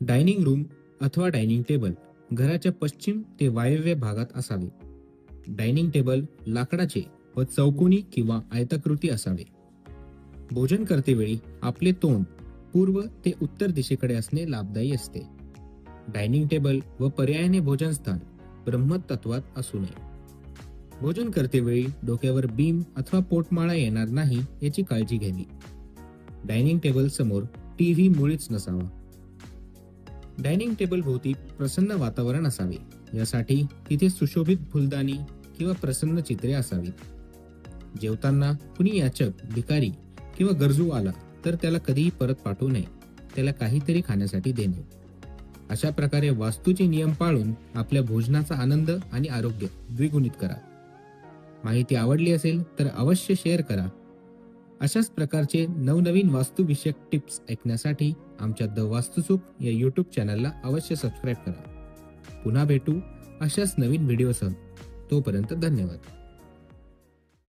Dining room अथवा dining table घराच्या पश्चिम ते वायव्य भागात असावे. डायनिंग टेबल लाकडाचे व चौकोनी किंवा आयताकृती असावे. भोजन करतेवेळी आपले तोंड पूर्व ते उत्तर दिशेकडे असणे लाभदायी असते. डायनिंग टेबल व पर्यायाने भोजन स्थान ब्रह्मतत्वात असू नये. भोजन करतेवेळी डोक्यावर बीम अथवा पोटमाळा येणार नाही याची काळजी घ्यावी. डायनिंग टेबल समोर टीव्ही मुळीच नसावा. डायनिंग टेबल भोवती प्रसन्न वातावरण असावे. यासाठी तिथे सुशोभित फुलदाणी किंवा प्रसन्न चित्रे असावीत. जेवताना कुणी याचक, भिकारी किंवा गरजू आला तर त्याला कधीही परत पाठवू नये. त्याला काहीतरी खाण्यासाठी देणे. अशा प्रकारे वास्तूचे नियम पाळून आपल्या भोजनाचा आनंद आणि आरोग्य द्विगुणित करा. माहिती आवडली असेल तर अवश्य शेअर करा. अशाच प्रकारचे नवनवीन वास्तुविषयक टिप्स ऐकण्यासाठी आमच्या द वास्तुसुख या यूट्यूब चॅनलला अवश्य सबस्क्राईब करा. पुन्हा भेटू अशाच नवीन व्हिडिओसह. तोपर्यंत धन्यवाद.